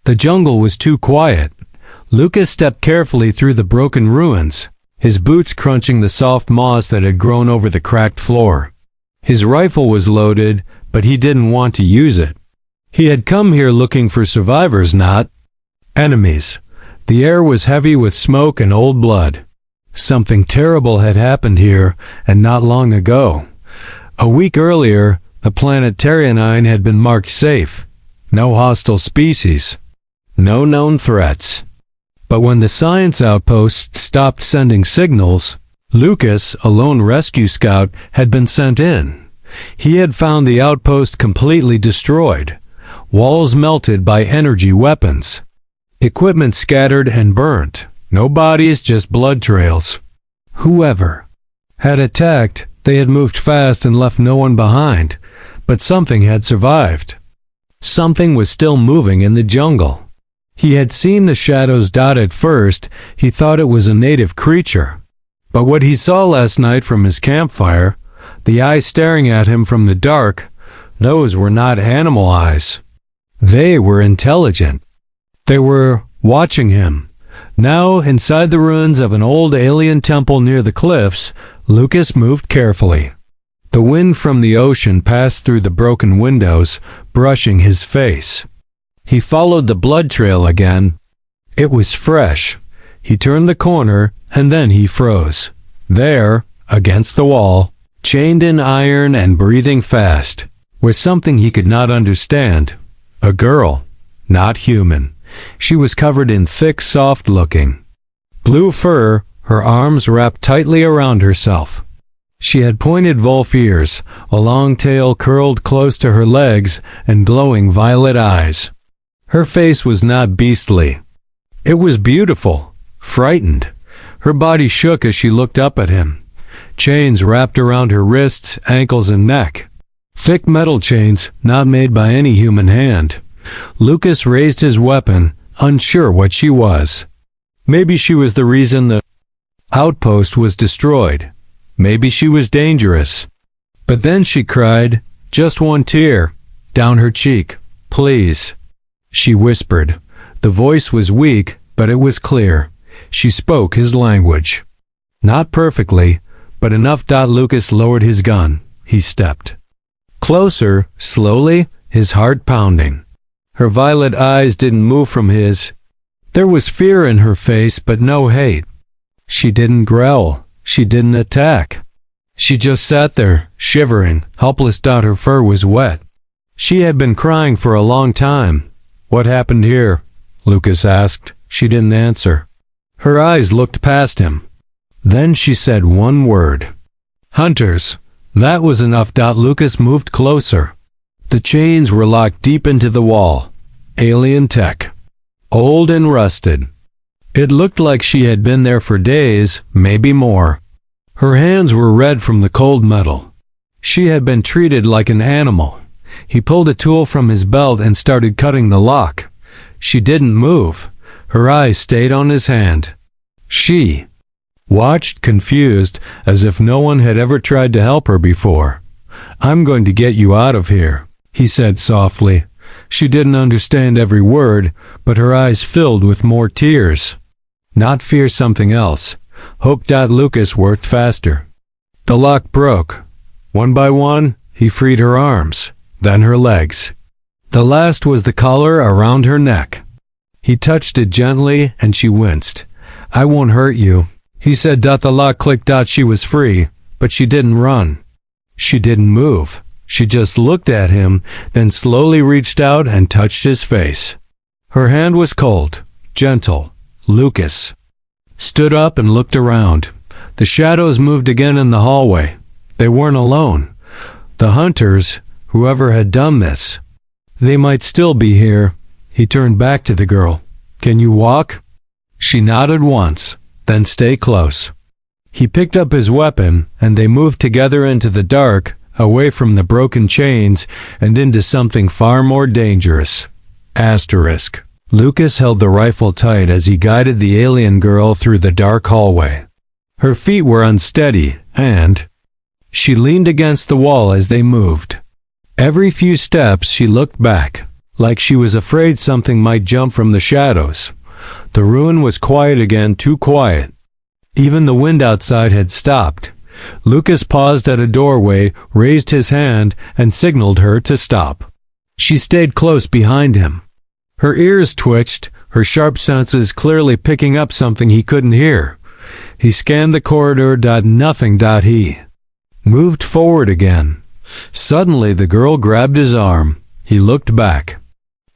The jungle was too quiet. Lucas stepped carefully through the broken ruins, his boots crunching the soft moss that had grown over the cracked floor. His rifle was loaded, but he didn't want to use it. He had come here looking for survivors, not enemies. The air was heavy with smoke and old blood. Something terrible had happened here, and not long ago. A week earlier, the planet Terrianine had been marked safe. No hostile species. No known threats. But when the science outpost stopped sending signals, Lucas, a lone rescue scout, had been sent in. He had found the outpost completely destroyed, walls melted by energy weapons, equipment scattered and burnt, no bodies, just blood trails. Whoever had attacked, they had moved fast and left no one behind, but something had survived. Something was still moving in the jungle. He had seen the shadows dot at first. He thought it was a native creature. But what he saw last night from his campfire, the eyes staring at him from the dark, those were not animal eyes. They were intelligent. They were watching him. Now, inside the ruins of an old alien temple near the cliffs, Lucas moved carefully. The wind from the ocean passed through the broken windows, brushing his face. He followed the blood trail again. It was fresh. He turned the corner, and then he froze. There, against the wall, chained in iron and breathing fast, was something he could not understand. A girl, not human. She was covered in thick, soft-looking blue fur, her arms wrapped tightly around herself. She had pointed wolf ears, a long tail curled close to her legs, and glowing violet eyes. Her face was not beastly. It was beautiful, frightened. Her body shook as she looked up at him. Chains wrapped around her wrists, ankles, and neck. Thick metal chains, not made by any human hand. Lucas raised his weapon, unsure what she was. Maybe she was the reason the outpost was destroyed. Maybe she was dangerous. But then she cried, just one tear, down her cheek. Please. She whispered. The voice was weak, but it was clear. She spoke his language. Not perfectly, but enough. Lucas lowered his gun. He stepped closer, slowly, his heart pounding. Her violet eyes didn't move from his. There was fear in her face, but no hate. She didn't growl. She didn't attack. She just sat there, shivering, helpless. Her fur was wet. She had been crying for a long time. What happened here? Lucas asked. She didn't answer. Her eyes looked past him. Then she said one word. Hunters. That was enough. Lucas moved closer. The chains were locked deep into the wall. Alien tech. Old and rusted. It looked like she had been there for days, maybe more. Her hands were red from the cold metal. She had been treated like an animal. He pulled a tool from his belt and started cutting the lock. She didn't move. Her eyes stayed on his hand. She watched, confused, as if no one had ever tried to help her before. I'm going to get you out of here, he said softly. She didn't understand every word, but her eyes filled with more tears. Not fear, something else. Hope. Lucas worked faster. The lock broke. One by one, he freed her arms, then her legs. The last was the collar around her neck. He touched it gently, and she winced. I won't hurt you, he said. The lock clicked. She was free, but she didn't run. She didn't move. She just looked at him, then slowly reached out and touched his face. Her hand was cold, gentle. Lucas stood up and looked around. The shadows moved again in the hallway. They weren't alone. The hunters, whoever had done this, they might still be here. He turned back to the girl. Can you walk? She nodded once, then stay close. He picked up his weapon, and they moved together into the dark, away from the broken chains, and into something far more dangerous. Asterisk. Lucas held the rifle tight as he guided the alien girl through the dark hallway. Her feet were unsteady, and she leaned against the wall as they moved. Every few steps she looked back. like she was afraid something might jump from the shadows. The ruin was quiet again, too quiet. Even the wind outside had stopped. Lucas paused at a doorway, raised his hand, and signaled her to stop. She stayed close behind him. Her ears twitched, her sharp senses clearly picking up something he couldn't hear. He scanned the corridor. Nothing. He moved forward again. Suddenly the girl grabbed his arm. He looked back.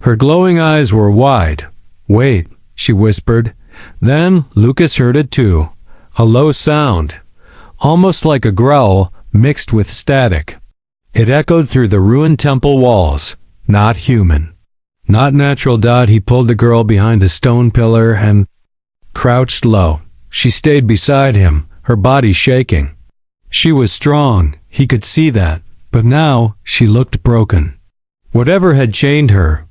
Her glowing eyes were wide. "Wait," she whispered. Then Lucas heard it too. A low sound, almost like a growl mixed with static. It echoed through the ruined temple walls. Not human. Not natural. He pulled the girl behind a stone pillar and crouched low. She stayed beside him, her body shaking. She was strong, he could see that, but now she looked broken. Whatever had chained her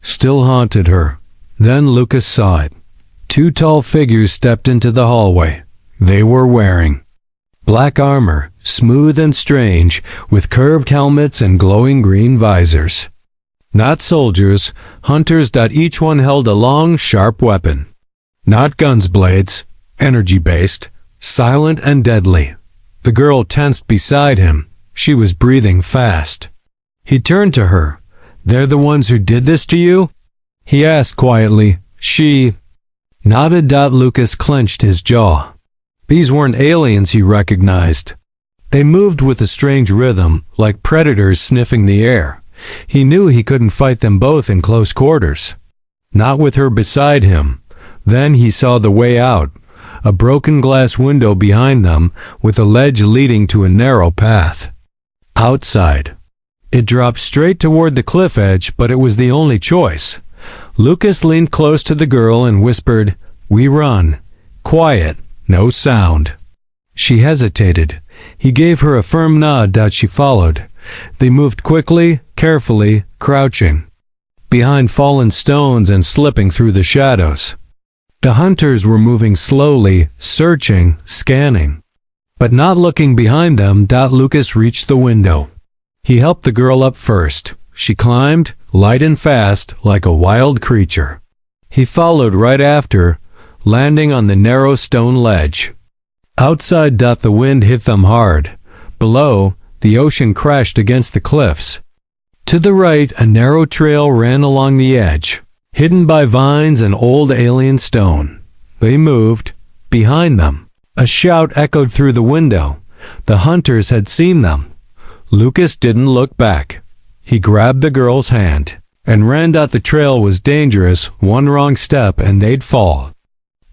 still haunted her. Then Lucas saw it. Two tall figures stepped into the hallway. They were wearing black armor, smooth and strange, with curved helmets and glowing green visors. Not soldiers, hunters. Each one held a long, sharp weapon. Not guns, blades, energy-based, silent and deadly. The girl tensed beside him. She was breathing fast. He turned to her. "They're the ones who did this to you?" he asked quietly. She nodded. Lucas clenched his jaw. These weren't aliens he recognized. They moved with a strange rhythm, like predators sniffing the air. He knew he couldn't fight them both in close quarters. Not with her beside him. Then he saw the way out. A broken glass window behind them, with a ledge leading to a narrow path. Outside. It dropped straight toward the cliff edge, but it was the only choice. Lucas leaned close to the girl and whispered, "We run. Quiet. No sound." She hesitated. He gave her a firm nod. She followed. They moved quickly, carefully, crouching behind fallen stones and slipping through the shadows. The hunters were moving slowly, searching, scanning, but not looking behind them. Lucas reached the window. He helped the girl up first. She climbed, light and fast, like a wild creature. He followed right after, landing on the narrow stone ledge. Outside, the wind hit them hard. Below, the ocean crashed against the cliffs. To the right, a narrow trail ran along the edge, hidden by vines and old alien stone. They moved. Behind them, a shout echoed through the window. The hunters had seen them. Lucas didn't look back. He grabbed the girl's hand and ran. The trail was dangerous. One wrong step and they'd fall.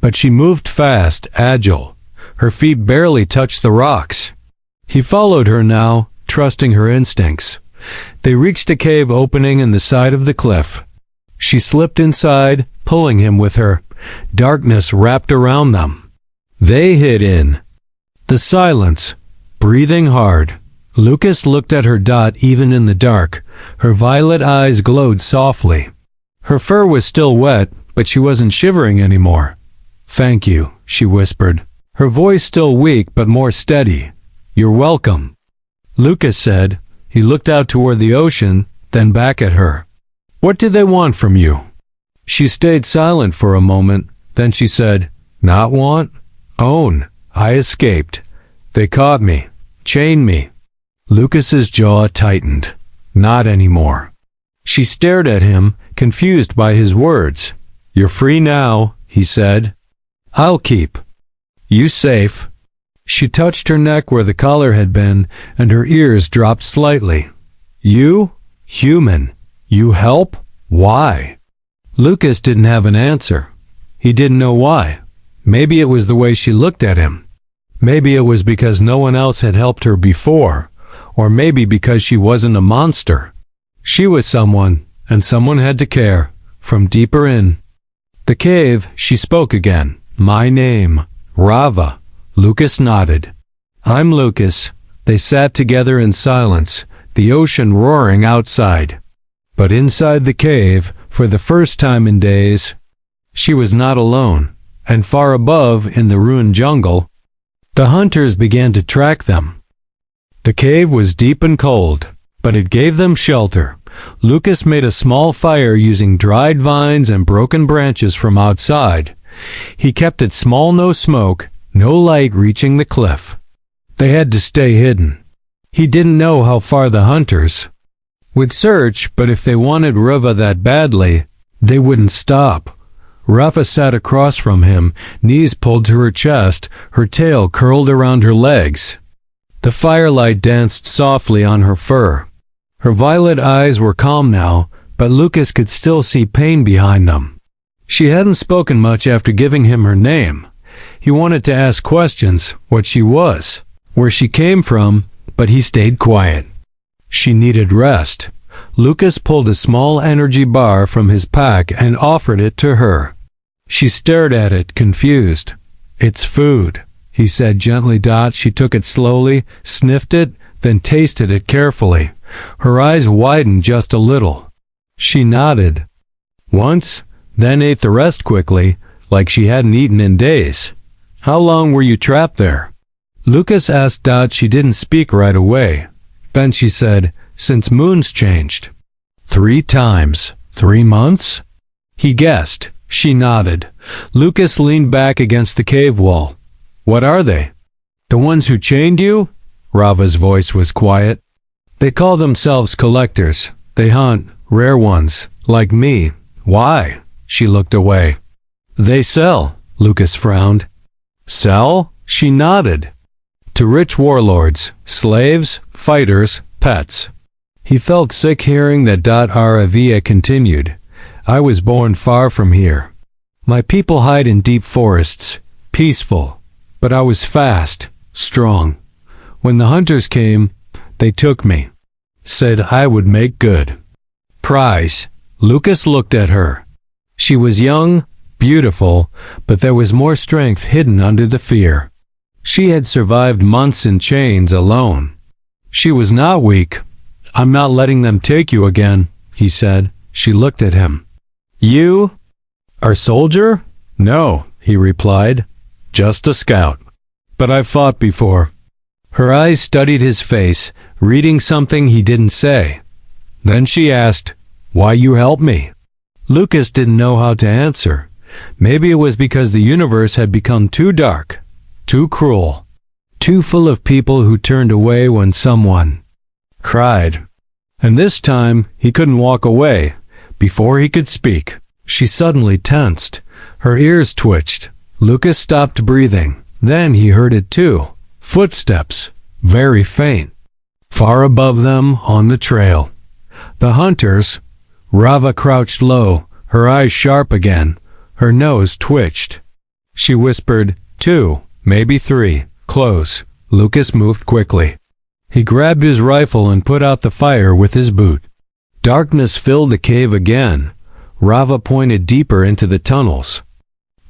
But she moved fast, agile. Her feet barely touched the rocks. He followed her now, trusting her instincts. They reached a cave opening in the side of the cliff. She slipped inside, pulling him with her. Darkness wrapped around them. They hid in the silence, breathing hard. Lucas looked at her. Even in the dark, her violet eyes glowed softly. Her fur was still wet, but she wasn't shivering anymore. "Thank you," she whispered, her voice still weak but more steady. "You're welcome," Lucas said. He looked out toward the ocean, then back at her. "What do they want from you?" She stayed silent for a moment, then she said, "Not want? Own. I escaped. They caught me, chained me." Lucas's jaw tightened. Not anymore. She stared at him, confused by his words. "You're free now," he said. "I'll keep you safe." She touched her neck where the collar had been, and her ears dropped slightly. "You? Human? You help? Why?" Lucas didn't have an answer. He didn't know why. Maybe it was the way she looked at him. Maybe it was because no one else had helped her before. Or maybe because she wasn't a monster. She was someone, and someone had to care, from deeper in the cave. She spoke again. "My name, Rava." Lucas nodded. "I'm Lucas." They sat together in silence, the ocean roaring outside. But inside the cave, for the first time in days, she was not alone, and far above, in the ruined jungle, the hunters began to track them. The cave was deep and cold, but it gave them shelter. Lucas made a small fire using dried vines and broken branches from outside. He kept it small, no smoke, no light reaching the cliff. They had to stay hidden. He didn't know how far the hunters would search, but if they wanted Rava that badly, they wouldn't stop. Rava sat across from him, knees pulled to her chest, her tail curled around her legs. The firelight danced softly on her fur. Her violet eyes were calm now, but Lucas could still see pain behind them. She hadn't spoken much after giving him her name. He wanted to ask questions, what she was, where she came from, but he stayed quiet. She needed rest. Lucas pulled a small energy bar from his pack and offered it to her. She stared at it, confused. "It's food," he said gently. She took it slowly, sniffed it, then tasted it carefully. Her eyes widened just a little. She nodded once, then ate the rest quickly, like she hadn't eaten in days. "How long were you trapped there?" Lucas asked. She didn't speak right away. Then she said, "Since moons changed." 3 times. 3 months? He guessed. She nodded. Lucas leaned back against the cave wall. "What are they?" "The ones who chained you?" Rava's voice was quiet. "They call themselves collectors. They hunt rare ones, like me." "Why?" She looked away. "They sell." Lucas frowned. "Sell?" She nodded. "To rich warlords, slaves, fighters, pets." He felt sick hearing that. Ravia continued. "I was born far from here. My people hide in deep forests, peaceful, but I was fast, strong. When the hunters came, they took me. Said I would make good. Prize." Lucas looked at her. She was young, beautiful, but there was more strength hidden under the fear. She had survived months in chains alone. She was not weak. "I'm not letting them take you again," he said. She looked at him. "You? Our soldier?" "No," he replied. "Just a scout. But I've fought before." Her eyes studied his face, reading something he didn't say. Then she asked, "Why you help me?" Lucas didn't know how to answer. Maybe it was because the universe had become too dark, too cruel, too full of people who turned away when someone cried. And this time, he couldn't walk away. Before he could speak, she suddenly tensed. Her ears twitched. Lucas stopped breathing. Then he heard it too. Footsteps, very faint. Far above them, on the trail. The hunters. Rava crouched low, her eyes sharp again. Her nose twitched. She whispered, 2, maybe 3, close. Lucas moved quickly. He grabbed his rifle and put out the fire with his boot. Darkness filled the cave again. Rava pointed deeper into the tunnels.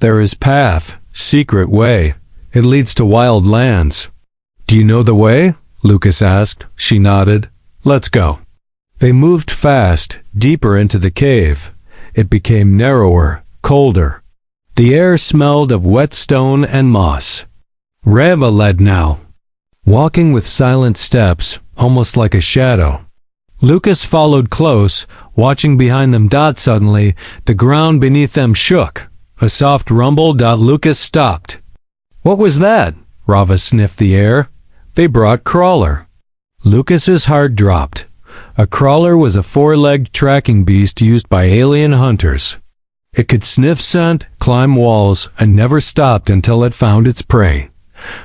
"There is path, secret way. It leads to wild lands." "Do you know the way?" Lucas asked. She nodded. "Let's go." They moved fast, deeper into the cave. It became narrower, colder. The air smelled of wet stone and moss. Rava led now, walking with silent steps, almost like a shadow. Lucas followed close, watching behind them. Suddenly, the ground beneath them shook. A soft rumble. Lucas stopped. "What was that?" Rava sniffed the air. "They brought Crawler." Lucas's heart dropped. A crawler was a 4-legged tracking beast used by alien hunters. It could sniff scent, climb walls, and never stopped until it found its prey.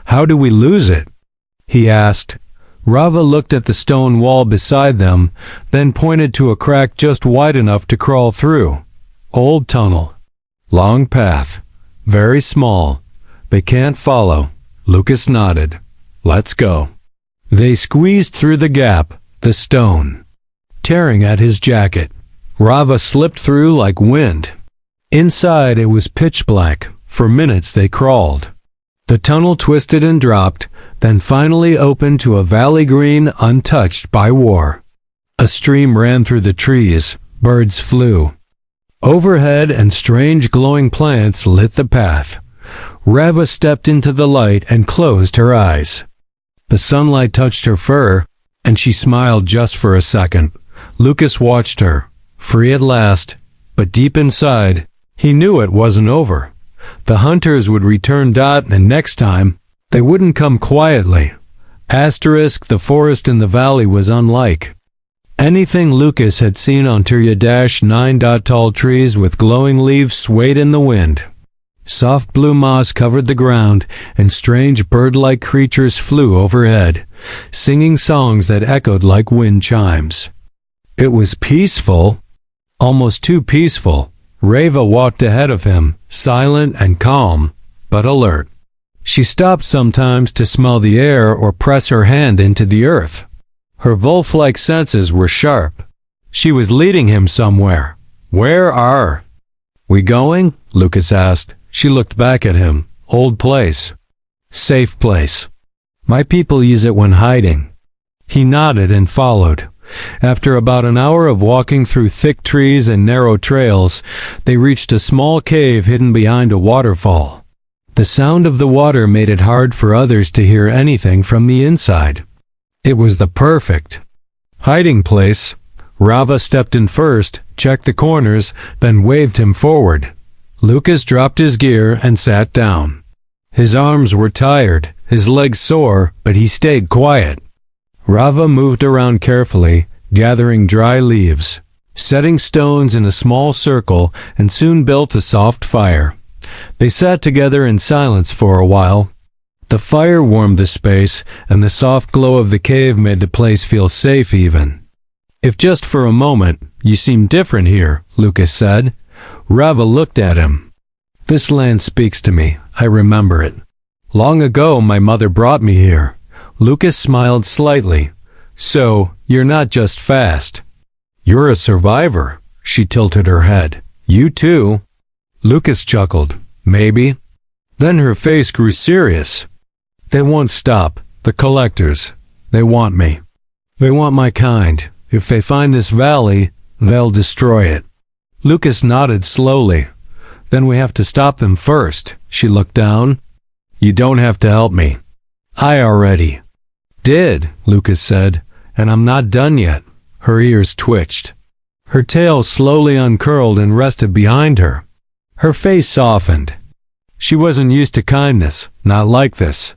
"How do we lose it?" he asked. Rava looked at the stone wall beside them, then pointed to a crack just wide enough to crawl through. "Old tunnel. Long path. Very small. They can't follow." Lucas nodded. "Let's go." They squeezed through the gap, the stone tearing at his jacket. Rava slipped through like wind. Inside it was pitch black. For minutes they crawled. The tunnel twisted and dropped, then finally opened to a valley green, untouched by war. A stream ran through the trees. Birds flew overhead, and strange glowing plants lit the path. Rava stepped into the light and closed her eyes. The sunlight touched her fur, and she smiled just for a second. Lucas watched her, free at last, but deep inside, he knew it wasn't over. The hunters would return. And next time, they wouldn't come quietly. The forest in the valley was unlike anything Lucas had seen on Tyria-9. Tall trees with glowing leaves swayed in the wind. Soft blue moss covered the ground, and strange bird-like creatures flew overhead, singing songs that echoed like wind chimes. It was peaceful, almost too peaceful. Reva walked ahead of him, silent and calm, but alert. She stopped sometimes to smell the air or press her hand into the earth. Her wolf-like senses were sharp. She was leading him somewhere. "Where are we going?" Lucas asked. She looked back at him. "Old place. Safe place. My people use it when hiding." He nodded and followed. After about an hour of walking through thick trees and narrow trails, they reached a small cave hidden behind a waterfall. The sound of the water made it hard for others to hear anything from the inside. It was the perfect hiding place. Rava stepped in first, checked the corners, then waved him forward. Lucas dropped his gear and sat down. His arms were tired, his legs sore, but he stayed quiet. Rava moved around carefully, gathering dry leaves, setting stones in a small circle, and soon built a soft fire. They sat together in silence for a while. The fire warmed the space, and the soft glow of the cave made the place feel safe even. "If just for a moment, you seem different here," Lucas said. Rava looked at him. "This land speaks to me. I remember it. Long ago my mother brought me here." Lucas smiled slightly. "So, you're not just fast. You're a survivor." She tilted her head. "You too?" Lucas chuckled. "Maybe." Then her face grew serious. "They won't stop. The collectors. They want me. They want my kind. If they find this valley, they'll destroy it." Lucas nodded slowly. "Then we have to stop them first." She looked down. "You don't have to help me. I already did," Lucas said, "and I'm not done yet." Her ears twitched. Her tail slowly uncurled and rested behind her. Her face softened. She wasn't used to kindness, not like this.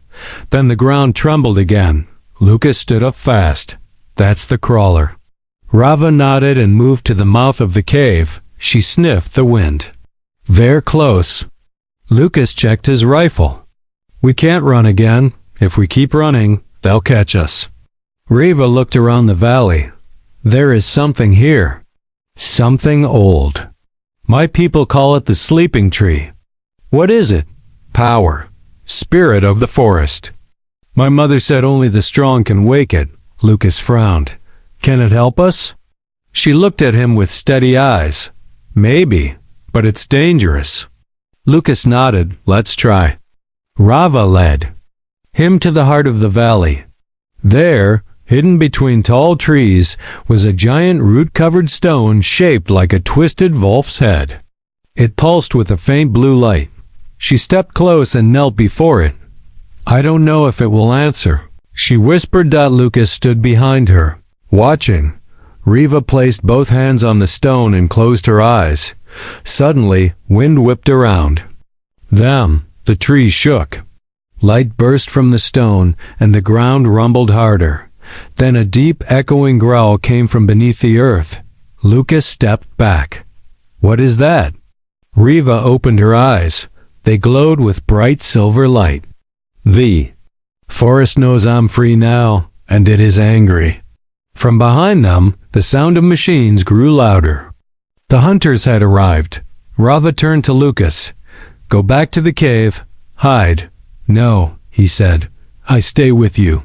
Then the ground trembled again. Lucas stood up fast. "That's the crawler." Rava nodded and moved to the mouth of the cave. She sniffed the wind. "They're close." Lucas checked his rifle. "We can't run again. If we keep running, they'll catch us." Reva looked around the valley. "There is something here. Something old. My people call it the sleeping tree. What is it?" "Power. Spirit of the forest. My mother said only the strong can wake it." Lucas frowned. "Can it help us?" She looked at him with steady eyes. "Maybe, but it's dangerous." Lucas nodded. "Let's try." Rava led him to the heart of the valley. There, hidden between tall trees, was a giant root-covered stone shaped like a twisted wolf's head. It pulsed with a faint blue light. She stepped close and knelt before it. "I don't know if it will answer," she whispered. Lucas stood behind her, watching. Reva placed both hands on the stone and closed her eyes. Suddenly, wind whipped around them. The tree shook. Light burst from the stone, and the ground rumbled harder. Then a deep, echoing growl came from beneath the earth. Lucas stepped back. "What is that?" Reva opened her eyes. They glowed with bright silver light. "The forest knows I'm free now, and it is angry." From behind them, the sound of machines grew louder. The hunters had arrived. Rava turned to Lucas. "Go back to the cave. Hide." "No," he said. "I stay with you."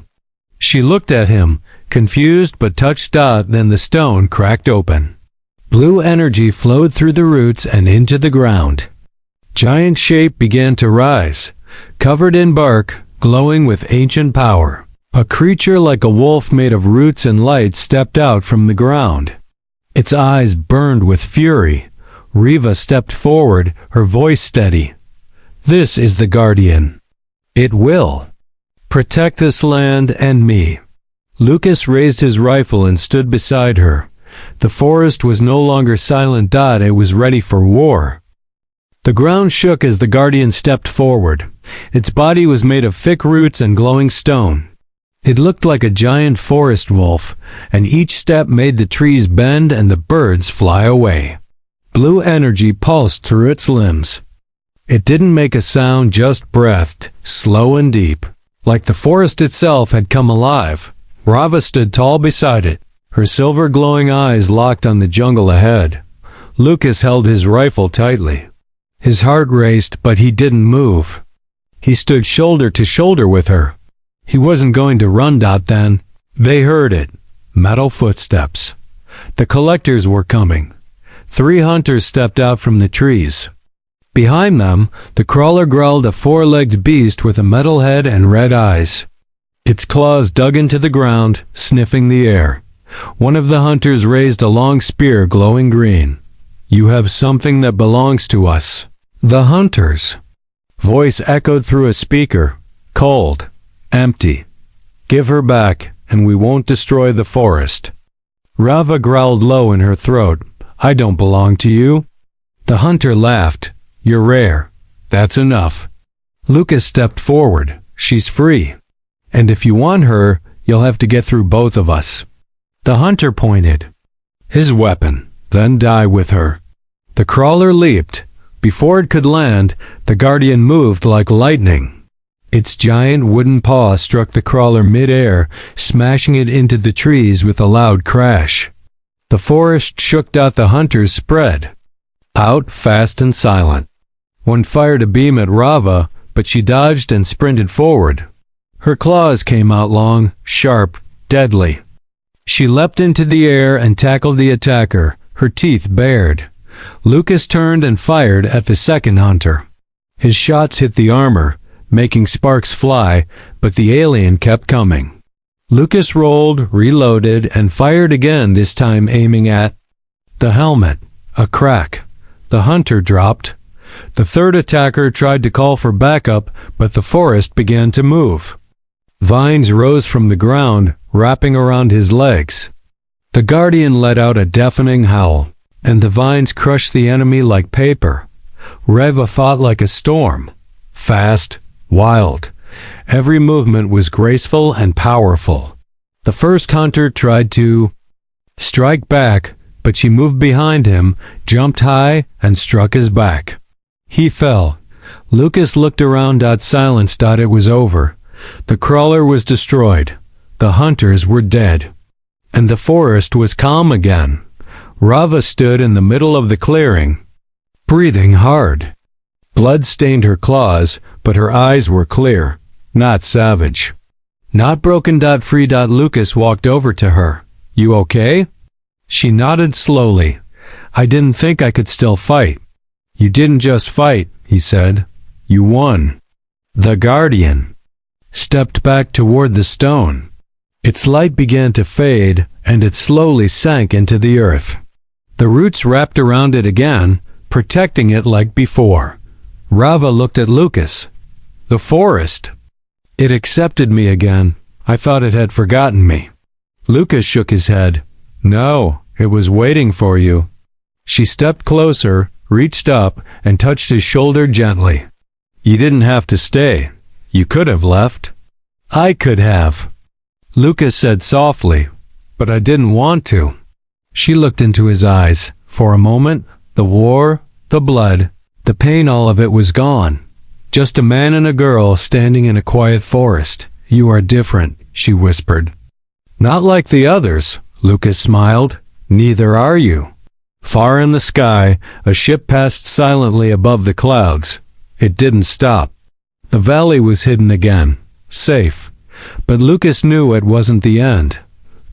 She looked at him, confused but touched. Then the stone cracked open. Blue energy flowed through the roots and into the ground. Giant shape began to rise, covered in bark, glowing with ancient power. A creature like a wolf made of roots and light stepped out from the ground. Its eyes burned with fury. Reva stepped forward, her voice steady. "This is the Guardian. It will protect this land and me." Lucas raised his rifle and stood beside her. The forest was no longer silent. It was ready for war. The ground shook as the guardian stepped forward. Its body was made of thick roots and glowing stone. It looked like a giant forest wolf, and each step made the trees bend and the birds fly away. Blue energy pulsed through its limbs. It didn't make a sound, just breathed, slow and deep. Like the forest itself had come alive. Rava stood tall beside it, her silver glowing eyes locked on the jungle ahead. Lucas held his rifle tightly. His heart raced, but he didn't move. He stood shoulder to shoulder with her. He wasn't going to run. Then they heard it. Metal footsteps. The collectors were coming. 3 hunters stepped out from the trees. Behind them, the crawler growled, a 4-legged beast with a metal head and red eyes. Its claws dug into the ground, sniffing the air. One of the hunters raised a long spear glowing green. "You have something that belongs to us." The hunter's voice echoed through a speaker, cold, empty. "Give her back, and we won't destroy the forest." Rava growled low in her throat, "I don't belong to you." The hunter laughed. "You're rare. That's enough." Lucas stepped forward. "She's free. And if you want her, you'll have to get through both of us." The hunter pointed his weapon, "Then die with her." The crawler leaped. Before it could land, the guardian moved like lightning. Its giant wooden paw struck the crawler mid-air, smashing it into the trees with a loud crash. The forest shook. The hunters spread out fast and silent. One fired a beam at Rava, but she dodged and sprinted forward. Her claws came out long, sharp, deadly. She leapt into the air and tackled the attacker, her teeth bared. Lucas turned and fired at the second hunter. His shots hit the armor, making sparks fly, but the alien kept coming. Lucas rolled, reloaded, and fired again, this time aiming at the helmet. A crack. The hunter dropped. The third attacker tried to call for backup, but the forest began to move. Vines rose from the ground, wrapping around his legs. The guardian let out a deafening howl, and the vines crushed the enemy like paper. Reva fought like a storm. Fast, wild. Every movement was graceful and powerful. The first hunter tried to strike back, but she moved behind him, jumped high, and struck his back. He fell. Lucas looked around. Silence. It was over. The crawler was destroyed. The hunters were dead. And the forest was calm again. Rava stood in the middle of the clearing, breathing hard. Blood stained her claws, but her eyes were clear, not savage. Not broken. Free. Lucas walked over to her. "You okay?" She nodded slowly. "I didn't think I could still fight." "You didn't just fight," he said. "You won." The guardian stepped back toward the stone. Its light began to fade, and it slowly sank into the earth. The roots wrapped around it again, protecting it like before. Rava looked at Lucas. "The forest. It accepted me again. I thought it had forgotten me." Lucas shook his head. "No, it was waiting for you." She stepped closer, reached up, and touched his shoulder gently. "You didn't have to stay. You could have left." "I could have," Lucas said softly, "but I didn't want to." She looked into his eyes. For a moment, the war, the blood, the pain, all of it was gone. Just a man and a girl standing in a quiet forest. "You are different," she whispered. "Not like the others," Lucas smiled. "Neither are you." Far in the sky, a ship passed silently above the clouds. It didn't stop. The valley was hidden again, safe. But Lucas knew it wasn't the end.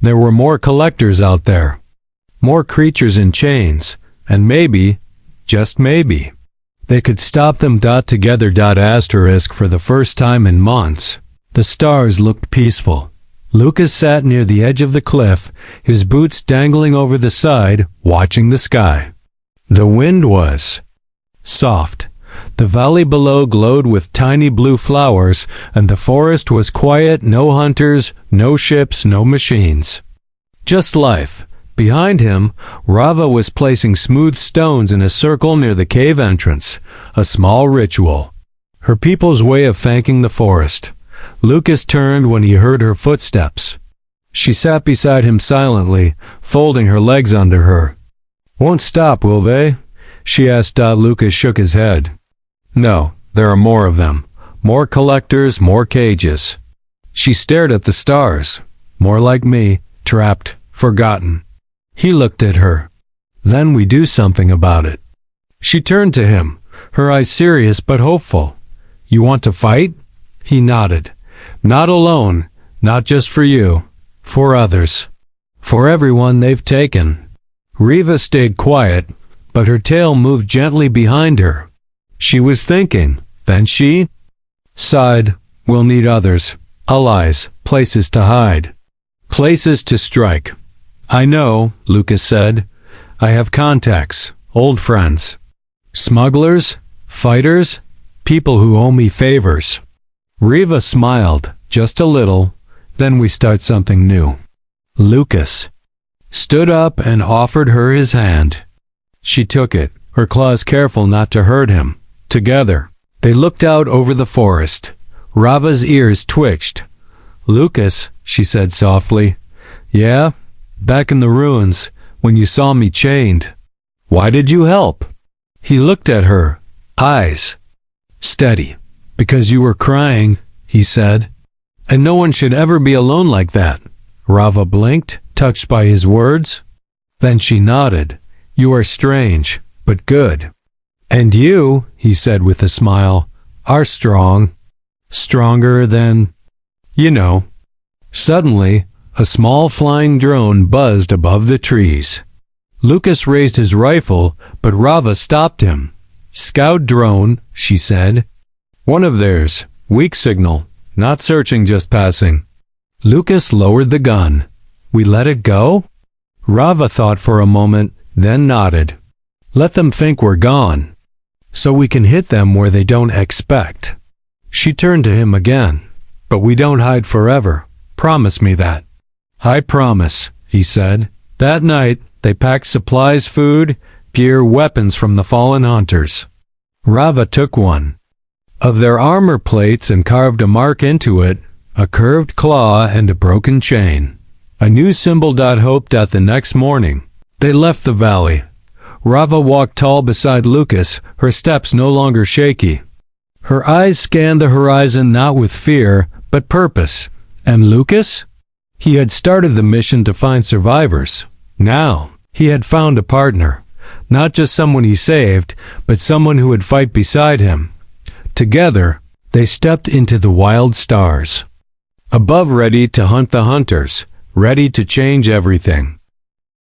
There were more collectors out there. More creatures in chains. And maybe, just maybe, they could stop them. Together. Asterisk. For the first time in months, the stars looked peaceful. Lucas sat near the edge of the cliff, his boots dangling over the side, watching the sky. The wind was soft. The valley below glowed with tiny blue flowers, and the forest was quiet. No hunters, no ships, no machines. Just life, Behind him, Rava was placing smooth stones in a circle near the cave entrance, a small ritual. Her people's way of thanking the forest. Lucas turned when he heard her footsteps. She sat beside him silently, folding her legs under her. "Won't stop, will they?" she asked. Lucas shook his head. "No, there are more of them. More collectors, more cages." She stared at the stars. More like me, trapped, forgotten. He looked at her. "Then we do something about it." She turned to him, her eyes serious but hopeful. "You want to fight?" He nodded. "Not alone, not just for you, for others. For everyone they've taken." Riva stayed quiet, but her tail moved gently behind her. She was thinking. Then she sighed. "We'll need others. Allies, places to hide. Places to strike." "I know," Lucas said. "I have contacts, old friends. Smugglers, fighters, people who owe me favors." Riva smiled, just a little. "Then we start something new." Lucas stood up and offered her his hand. She took it, her claws careful not to hurt him. Together, they looked out over the forest. Rava's ears twitched. "Lucas," she said softly. "Yeah? Back in the ruins, when you saw me chained. Why did you help?" He looked at her, eyes steady. "Because you were crying," he said. "And no one should ever be alone like that." Rava blinked, touched by his words. Then she nodded. "You are strange, but good. And you," he said with a smile, "are strong. Stronger than, you know." Suddenly, a small flying drone buzzed above the trees. Lucas raised his rifle, but Rava stopped him. "Scout drone," she said. "One of theirs. Weak signal. Not searching, just passing." Lucas lowered the gun. "We let it go?" Rava thought for a moment, then nodded. "Let them think we're gone, so we can hit them where they don't expect." She turned to him again. "But we don't hide forever. Promise me that." "I promise," he said. That night, they packed supplies, food, gear, weapons from the fallen hunters. Rava took one of their armor plates and carved a mark into it, a curved claw and a broken chain. A new symbol. Hoped. The next morning, they left the valley. Rava walked tall beside Lucas, her steps no longer shaky. Her eyes scanned the horizon not with fear, but purpose. And Lucas? He had started the mission to find survivors. Now, he had found a partner. Not just someone he saved, but someone who would fight beside him. Together, they stepped into the wild stars. Above, ready to hunt the hunters, ready to change everything.